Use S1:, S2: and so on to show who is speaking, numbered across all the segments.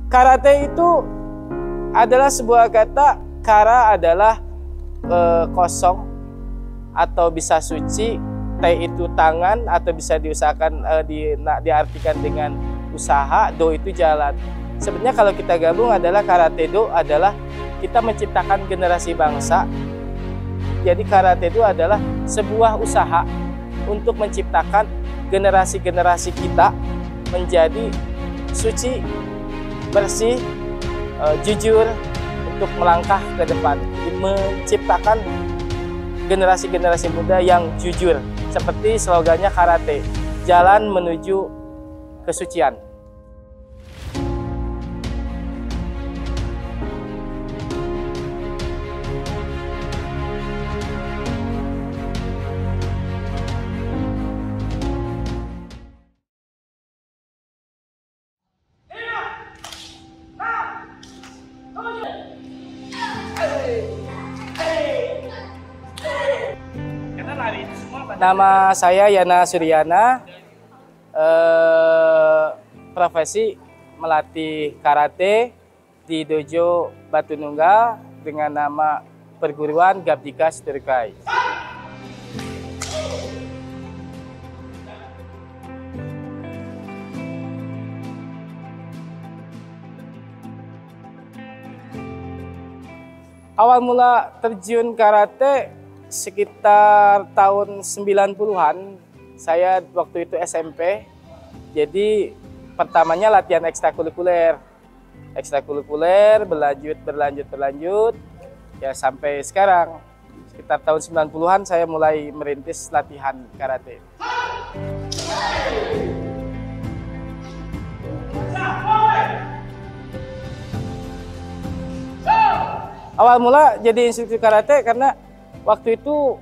S1: Karate itu adalah sebuah kata. Kara adalah kosong atau bisa suci. Te itu tangan atau bisa diusahakan diartikan dengan usaha. Do itu jalan. Sebenarnya kalau kita gabung adalah Karate Do adalah kita menciptakan generasi bangsa. Jadi Karate Do adalah sebuah usaha untuk menciptakan generasi-generasi kita menjadi suci, bersih, jujur untuk melangkah ke depan, menciptakan generasi-generasi muda yang jujur, seperti slogannya Karate, jalan menuju kesucian. Nama saya Yana Suryana, profesi melatih karate di Dojo Batu Nunggal dengan nama Perguruan Gabdika Stirkai. Awal mula terjun karate sekitar tahun 90-an, saya waktu itu SMP. Jadi pertamanya latihan ekstrakurikuler, berlanjut, ya sampai sekarang. Sekitar tahun 90-an saya mulai merintis latihan karate. Awal mula jadi instruktur karate karena waktu itu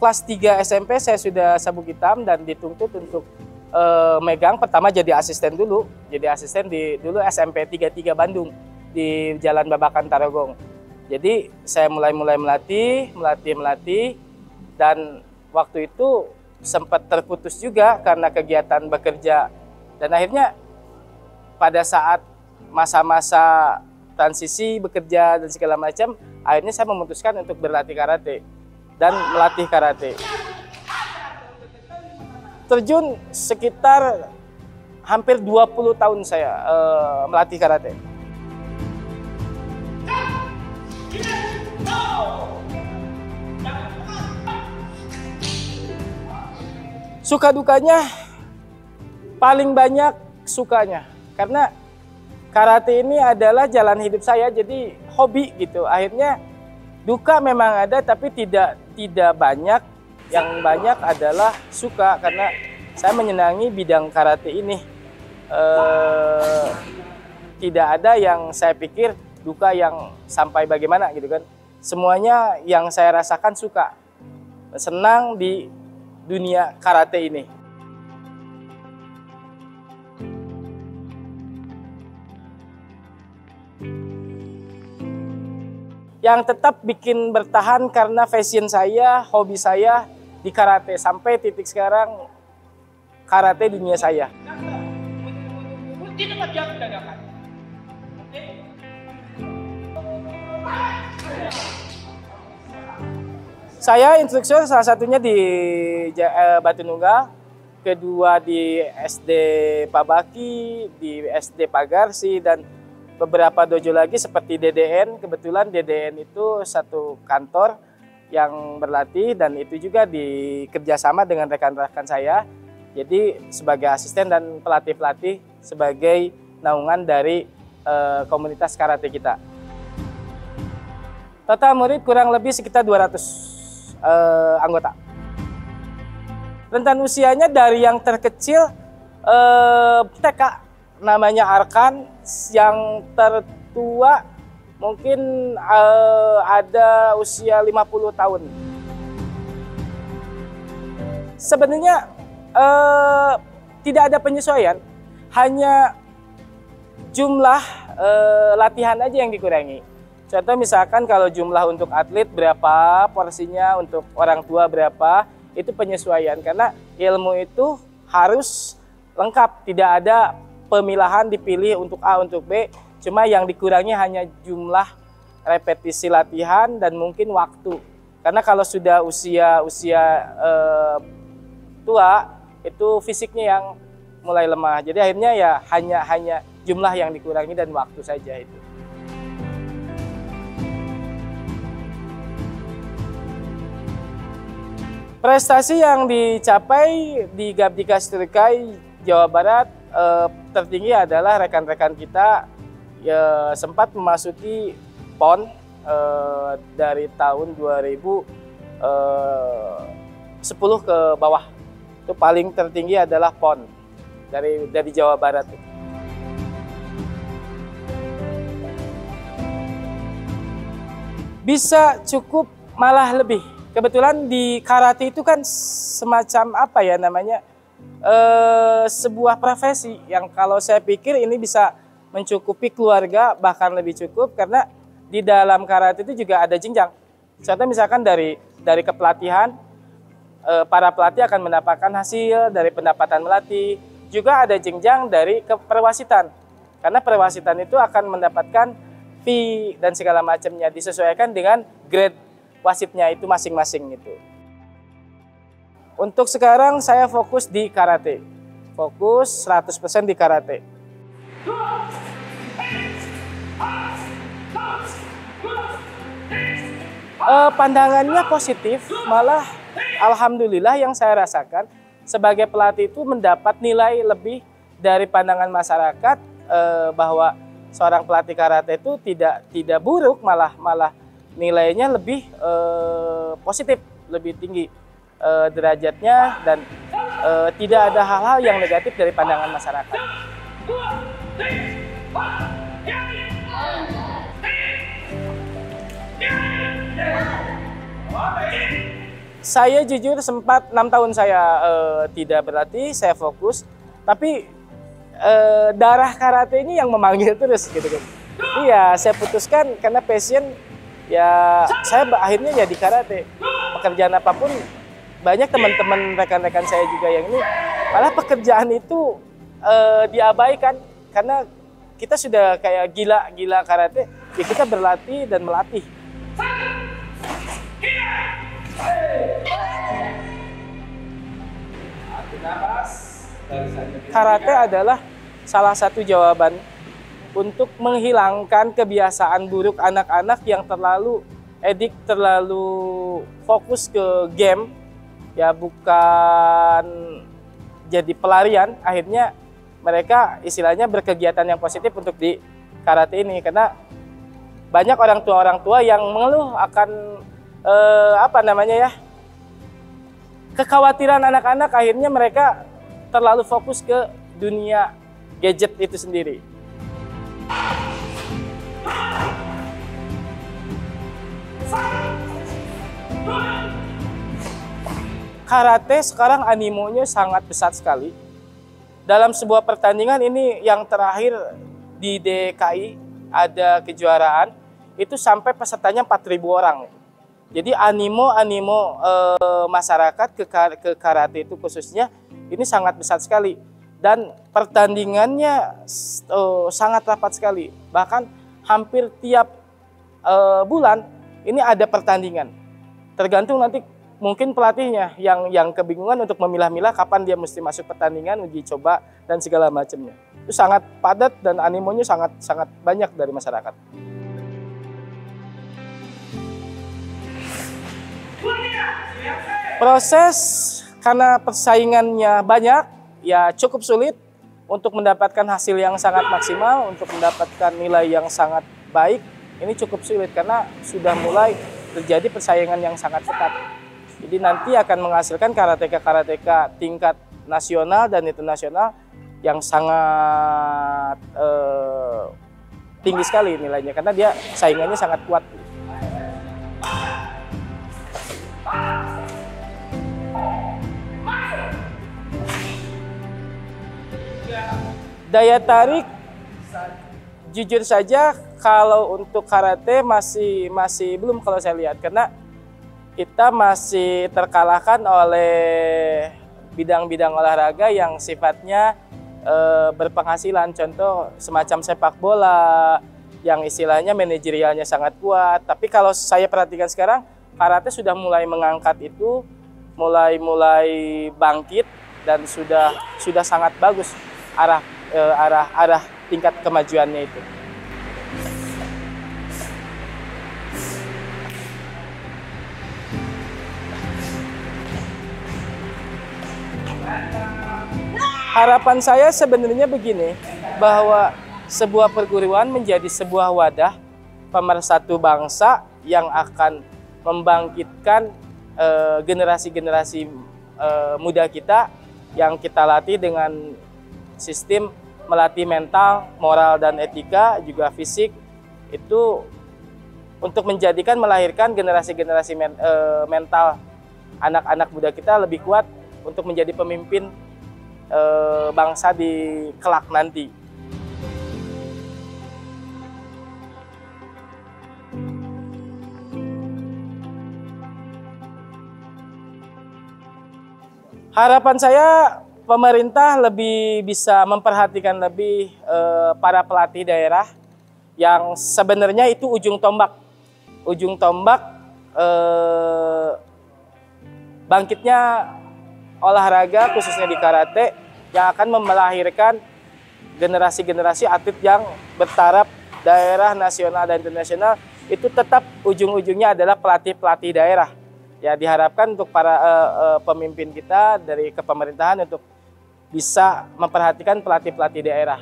S1: kelas 3 SMP saya sudah sabuk hitam dan dituntut untuk megang. Pertama jadi asisten dulu. Jadi asisten di dulu SMP 33 Bandung di Jalan Babakan Tarogong. Jadi saya mulai melatih dan waktu itu sempat terputus juga karena kegiatan bekerja. Dan akhirnya pada saat masa-masa transisi bekerja dan segala macam, akhirnya saya memutuskan untuk berlatih karate dan melatih karate. Terjun sekitar hampir 20 tahun saya melatih karate. Suka dukanya paling banyak sukanya karena karate ini adalah jalan hidup saya, jadi hobi gitu. Akhirnya duka memang ada tapi tidak banyak. Yang banyak adalah suka karena saya menyenangi bidang karate ini. Tidak ada yang saya pikir duka yang sampai bagaimana gitu kan. Semuanya yang saya rasakan suka. Senang di dunia karate ini. Yang tetap bikin bertahan karena passion saya, hobi saya di karate. Sampai titik sekarang, karate dunia saya. Saya instruktur salah satunya di Batu Nunggal, kedua di SD Pabaki, di SD Pagarsi, dan beberapa dojo lagi seperti DDN. Kebetulan DDN itu satu kantor yang berlatih dan itu juga dikerjasama dengan rekan-rekan saya. Jadi sebagai asisten dan pelatih-pelatih sebagai naungan dari komunitas karate kita. Total murid kurang lebih sekitar 200 anggota. Rentan usianya dari yang terkecil TK. Namanya Arkan, yang tertua mungkin ada usia 50 tahun. Sebenarnya tidak ada penyesuaian, hanya jumlah latihan aja yang dikurangi. Contoh misalkan kalau jumlah untuk atlet berapa porsinya, untuk orang tua berapa, itu penyesuaian. Karena ilmu itu harus lengkap, tidak ada pemilahan dipilih untuk A, untuk B. Cuma yang dikurangi hanya jumlah repetisi latihan dan mungkin waktu. Karena kalau sudah usia tua, itu fisiknya yang mulai lemah. Jadi akhirnya ya hanya jumlah yang dikurangi dan waktu saja itu. Prestasi yang dicapai di Gabdika Sturkai Jawa Barat tertinggi adalah rekan-rekan kita ya, sempat memasuki PON dari tahun 2010 ke bawah. Itu paling tertinggi adalah PON dari Jawa Barat. Bisa cukup malah lebih. Kebetulan di karate itu kan semacam apa ya namanya, sebuah profesi yang kalau saya pikir ini bisa mencukupi keluarga, bahkan lebih cukup, karena di dalam karate itu juga ada jenjang. Contohnya misalkan dari kepelatihan, para pelatih akan mendapatkan hasil dari pendapatan melatih. Juga ada jenjang dari keperwasitan, karena perwasitan itu akan mendapatkan fee dan segala macamnya, disesuaikan dengan grade wasitnya itu masing-masing itu. Untuk sekarang saya fokus di karate. Fokus 100% di karate. Pandangannya positif, malah alhamdulillah yang saya rasakan sebagai pelatih itu mendapat nilai lebih dari pandangan masyarakat, bahwa seorang pelatih karate itu tidak buruk, malah nilainya lebih positif, lebih tinggi derajatnya, dan tidak ada hal-hal yang negatif dari pandangan masyarakat. Saya jujur sempat 6 tahun saya tidak berlatih, saya fokus, tapi darah karate ini yang memanggil terus gitu kan. Iya, saya putuskan karena passion. Ya, saya akhirnya ya di karate. Pekerjaan apapun, banyak teman-teman rekan-rekan saya juga yang ini, malah pekerjaan itu diabaikan karena kita sudah kayak gila karate, ya kita berlatih dan melatih. Karate adalah salah satu jawaban untuk menghilangkan kebiasaan buruk anak-anak yang terlalu edik, terlalu fokus ke game, ya bukan jadi pelarian. Akhirnya mereka istilahnya berkegiatan yang positif untuk di karate ini, karena banyak orang tua yang mengeluh akan kekhawatiran anak-anak, akhirnya mereka terlalu fokus ke dunia gadget itu sendiri. Karate sekarang animonya sangat besar sekali. Dalam sebuah pertandingan ini yang terakhir di DKI ada kejuaraan, itu sampai pesertanya 4.000 orang. Jadi animo masyarakat ke karate itu khususnya ini sangat besar sekali. Dan pertandingannya sangat rapat sekali. Bahkan hampir tiap bulan ini ada pertandingan. Tergantung nanti mungkin pelatihnya yang kebingungan untuk memilah-milah kapan dia mesti masuk pertandingan, uji coba, dan segala macamnya. Itu sangat padat dan animonya sangat banyak dari masyarakat. Proses karena persaingannya banyak, ya cukup sulit untuk mendapatkan hasil yang sangat maksimal, untuk mendapatkan nilai yang sangat baik. Ini cukup sulit karena sudah mulai terjadi persaingan yang sangat ketat. Jadi nanti akan menghasilkan karateka tingkat nasional dan internasional yang sangat tinggi sekali nilainya, karena dia saingannya sangat kuat. Daya tarik, jujur saja kalau untuk karate masih belum kalau saya lihat, karena kita masih terkalahkan oleh bidang-bidang olahraga yang sifatnya berpenghasilan. Contoh semacam sepak bola yang istilahnya manajerialnya sangat kuat. Tapi kalau saya perhatikan sekarang, karate sudah mulai mengangkat itu, mulai bangkit dan sudah sangat bagus arah tingkat kemajuannya itu. Harapan saya sebenarnya begini, bahwa sebuah perguruan menjadi sebuah wadah pemersatu bangsa yang akan membangkitkan generasi-generasi muda kita yang kita latih dengan sistem melatih mental, moral, dan etika, juga fisik, itu untuk melahirkan generasi-generasi mental anak-anak muda kita lebih kuat untuk menjadi pemimpin bangsa di kelak nanti. Harapan saya pemerintah lebih bisa memperhatikan lebih para pelatih daerah yang sebenarnya itu ujung tombak bangkitnya olahraga khususnya di karate yang akan melahirkan generasi-generasi atlet yang bertaraf daerah, nasional, dan internasional. Itu tetap ujung-ujungnya adalah pelatih-pelatih daerah. Ya, diharapkan untuk para pemimpin kita dari kepemerintahan untuk bisa memperhatikan pelatih-pelatih daerah.